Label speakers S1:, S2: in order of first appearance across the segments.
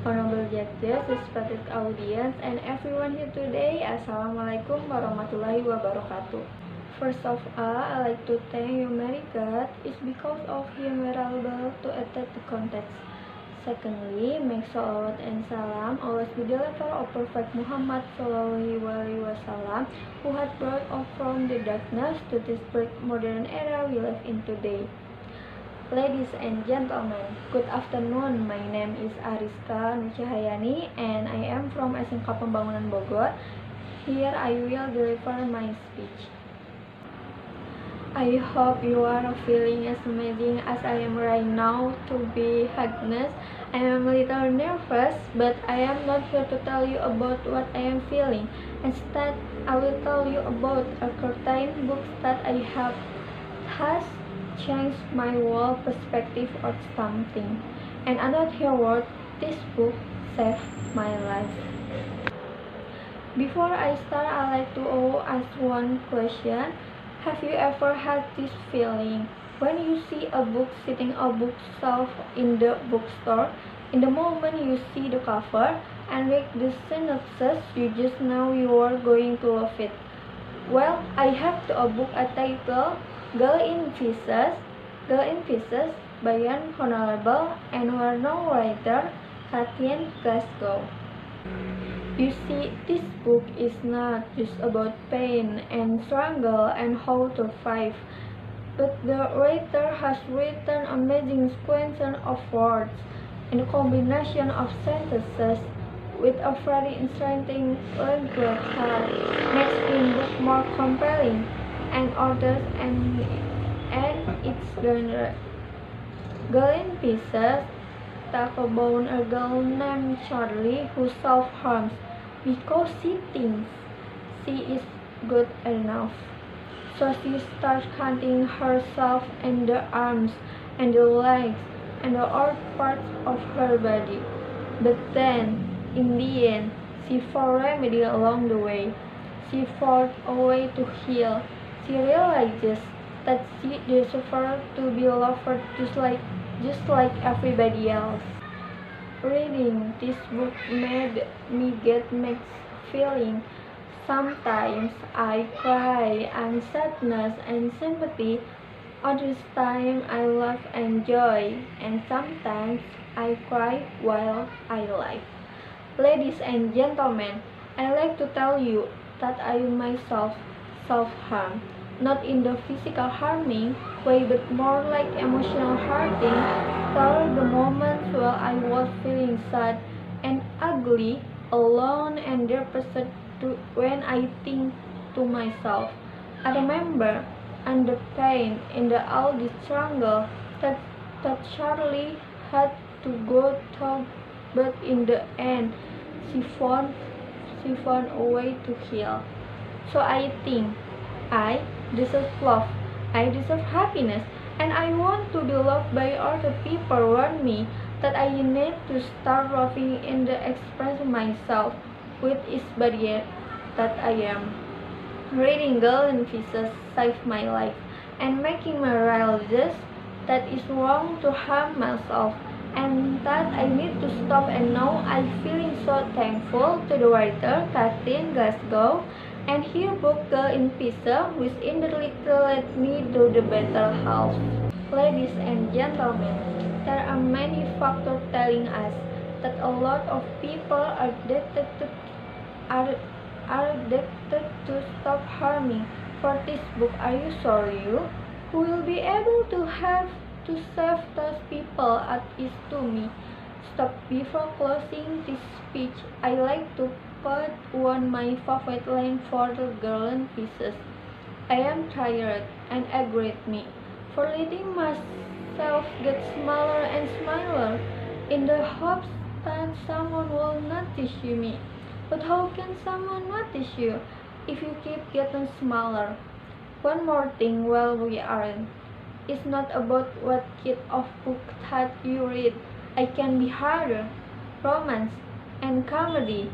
S1: honorable judges, respected audience, and everyone here today. Assalamualaikum warahmatullahi wabarakatuh. First of all, I like to thank you, Mary God. It's because of Him we're able to attend the context. Secondly, make salawat and salam always be delivered of Prophet Muhammad Sallallahu Alaihi Wasallam, who had brought us from the darkness to this bright modern era we live in today. Ladies and gentlemen, good afternoon. My name is Ariska Nucahayani and I am from SMK Pembangunan Bogor. Here I will deliver my speech. I hope you are feeling as amazing as I am right now. To be honest, I am a little nervous, but I am not here to tell you about what I am feeling. Instead, I will tell you about a certain books that I have has changed my whole perspective of something. And another word, this book saved my life. Before I start, I like to ask one question. Have you ever had this feeling when you see a book sitting on a bookshelf in the bookstore? In the moment you see the cover and read the synopsis, you just know you are going to love it. Well, I have a book titled Girl in Pieces by an honorable and well-known writer, Katherine Glasgow. You see, this book is not just about pain and struggle and how to survive, but the writer has written amazing sequence of words and a combination of sentences with a very interesting language that makes the book more compelling and others and its genre. Girl in Pieces talk about a girl named Charlie who self-harms because she thinks she is good enough. So she starts cutting herself in the arms and the legs and the other parts of her body. But then, in the end, she found remedy along the way. She found a way to heal. She realizes that she deserves to be loved just like everybody else. Reading this book made me get mixed feelings. Sometimes I cry and sadness and sympathy. Other times I laugh and joy, and sometimes I cry while I laugh. Ladies and gentlemen, I like to tell you that I myself self-harm, not in the physical harming way, but more like emotional hurting. There were the moments where I was feeling sad and ugly, alone and depressed when I think to myself, I remember and the pain in all the struggle that Charlie had to go through, but in the end, she found a way to heal. So I think I deserve love, I deserve happiness, and I want to be loved by other people around me. That I need to start loving and express myself with each barrier that I am. Reading Girl in Pieces saved my life and making me realize that it's wrong to harm myself and that I need to stop, and now I'm feeling so thankful to the writer Katherine Glasgow and her book Girl in Pieces, which indirectly led me to the better health. Ladies and gentlemen, there are many factors telling us that a lot of people are addicted to stop harming. For this book, are you sorry you? Who will be able to have to save those people at least to me? Stop. Before closing this speech, I like to put one my favorite line for the Girl in Pieces. I am tired and agree with me for letting myself get smaller and smaller in the hopes that someone will notice me. But how can someone notice you if you keep getting smaller? One more thing while we aren't. It's not about what kind of book that you read. It can be horror, romance, and comedy.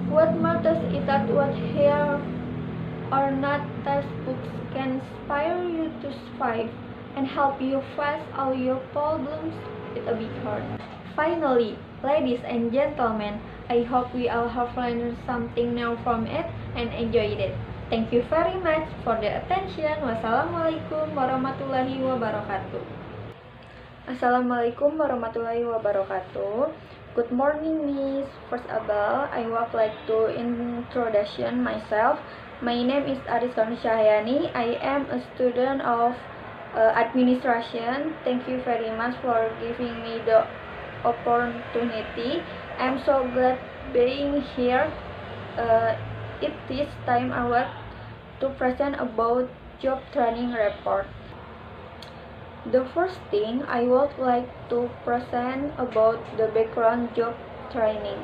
S1: What matters is that what here or not textbooks can inspire you to survive and help you face all your problems with a big heart. Finally, ladies and gentlemen, I hope we all have learned something new from it and enjoyed it. Thank you very much for the attention. Wassalamualaikum warahmatullahi wabarakatuh. Assalamualaikum warahmatullahi wabarakatuh. Good morning, Miss. First of all, I would like to introduce myself. My name is Ariskon Shahyani. I am a student of administration. Thank you very much for giving me the opportunity. I'm so glad being here. It is time I want to present about job training report. The first thing I would like to present about the background job training.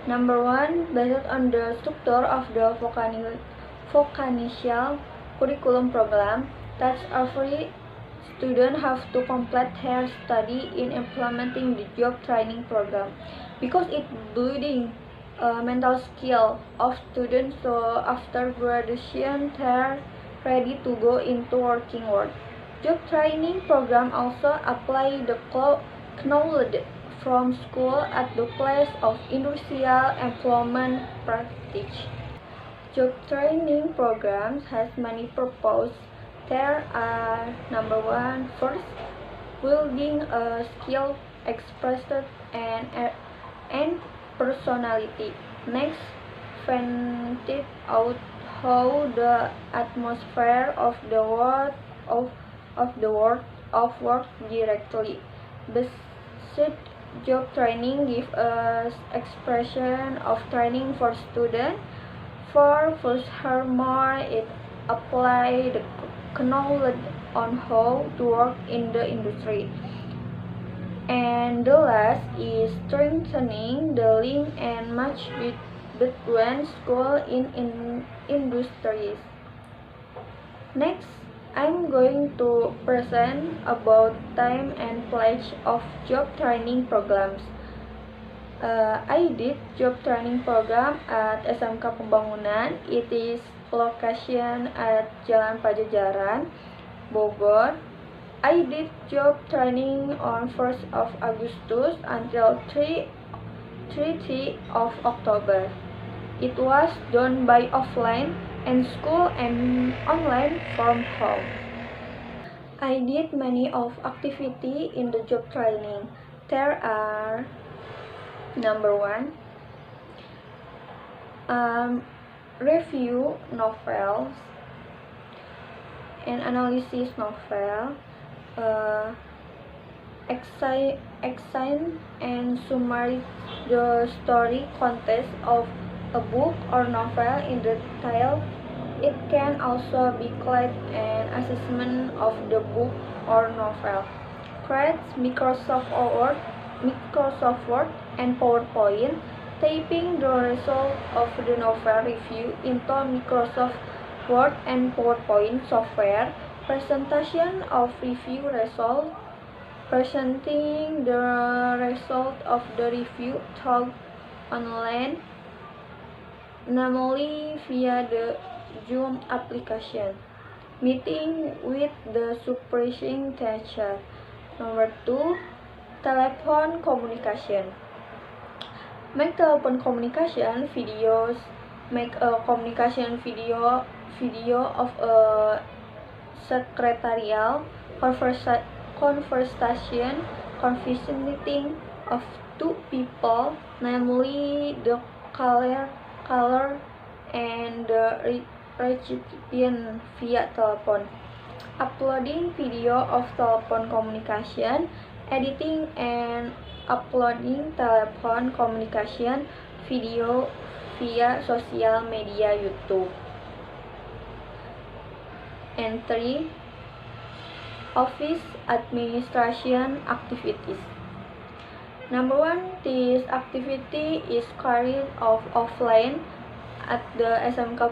S1: Number one, based on the structure of the vocational curriculum program, that every student have to complete their study in implementing the job training program because it building mental skill of students, so after graduation they're ready to go into working world. Job training program also apply the knowledge from school at the place of industrial employment practice. Job training programs has many purposes. There are number one, first, building a skill, expressed and personality. Next, finding out how the atmosphere of the world of work directly. Besides, job training gives us expression of training for students. Furthermore, it applies the knowledge on how to work in the industry. And the last is strengthening the link and match between school and industries. Next, I'm going to present about time and place of job training programs. I did job training program at SMK Pembangunan. It is location at Jalan Pajajaran, Bogor. I did job training on 1st of Agustus until 3 of October. It was done by offline and school and online from home. I did many of activity in the job training. There are number one, review novels and analysis novel, examine and summarize the story context of a book or novel in detail. It can also be called an assessment of the book or novel. Create Microsoft Word and PowerPoint, typing the result of the novel review into Microsoft Word and PowerPoint software, presentation of review result, presenting the result of the review taught online, namely via the Zoom application, meeting with the supervising teacher. Number two, telephone communication. Make telephone communication videos. Make a communication video of a secretarial conversation consisting of two people, namely the caller and the recipient via telephone. Uploading video of telephone communication, editing and uploading telephone communication video via social media YouTube. And 3, office administration activities. Number one, this activity is carried out offline at the SMK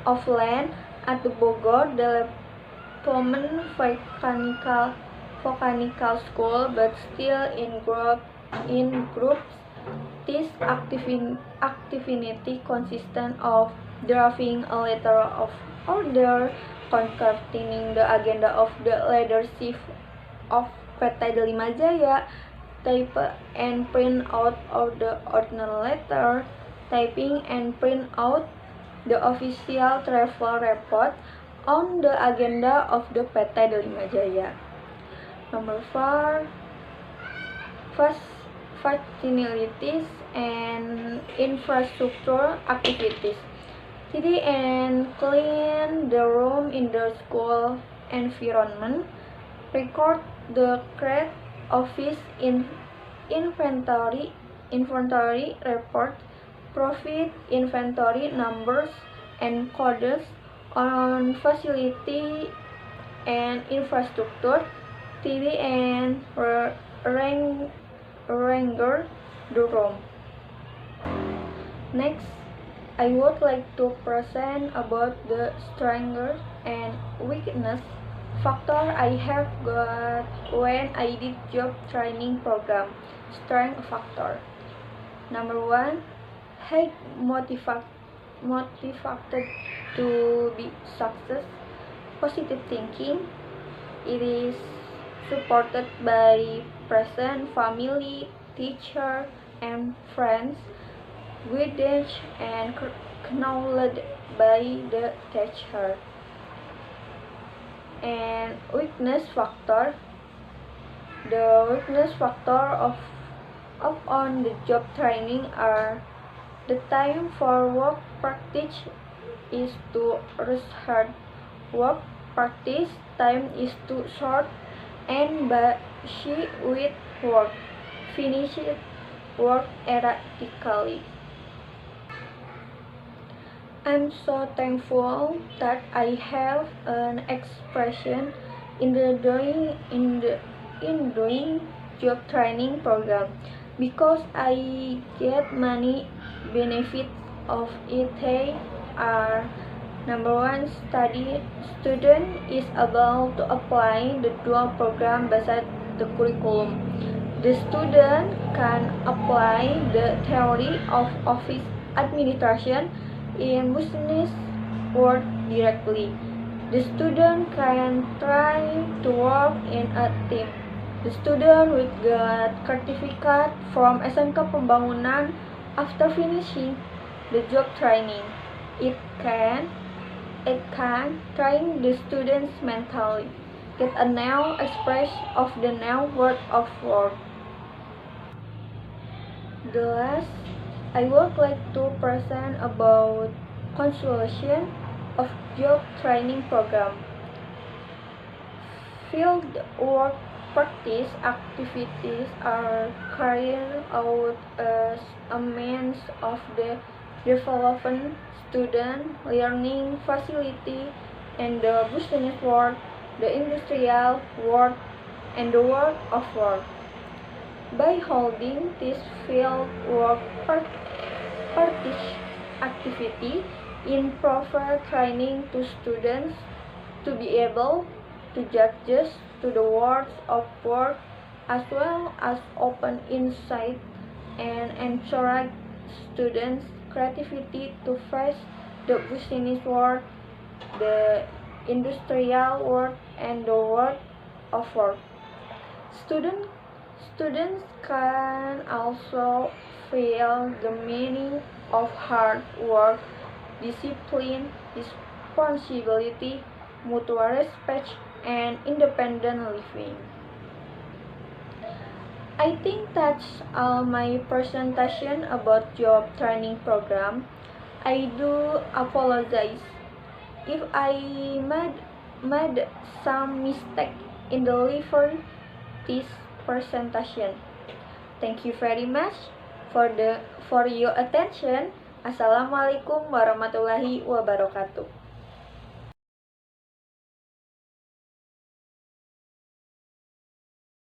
S1: offline at the Bogor Development Volcanical School, but still in groups. This activity consists of drafting a letter of order, containing the agenda of the leadership of PT Delima Jaya, type and print out of the original letter, typing and print out the official travel report on the agenda of the PT Delima Jaya. Number 4, facilities and infrastructure activities. Tidy and clean the room in the school environment. Record the correct office inventory report, profit inventory numbers and codes on facility and infrastructure. Tidy and arrange the room. Next, I would like to present about the strengths and weakness factor I have got when I did job training program. Strength factor. Number 1, high motivated to be success. Positive thinking. It is supported by present family, teacher, and friends, guidance and acknowledged by the teacher. And weakness factor. The weakness factor of on the job training are the time for work practice is too hard. Work practice time is too short and busy with work. Finish work erratically. I'm so thankful that I have an expression in doing job training program because I get many benefits of it. They are: number 1, student is able to apply the dual program based the curriculum. The student can apply the theory of office administration in business world directly. The student can try to work in a team. The student will get certificate from SMK Pembangunan after finishing the job training. It can train the students mentally, get a new expression of the new world of work. The last, I would like to present about consultation of job training program. Field work practice activities are carried out as a means of the developing student learning facility and the business world, the industrial world, and the world of work. By holding this field work practice activity in proper training to students to be able to judge to the world of work as well as open insight and encourage students' creativity to face the business world, the industrial world, and the world of work. Students can also feel the meaning of hard work, discipline, responsibility, mutual respect, and independent living. I think that's all my presentation about job training program. I do apologize if I made some mistake in delivering this presentation. Thank you very much for your attention. Assalamualaikum warahmatullahi wabarakatuh.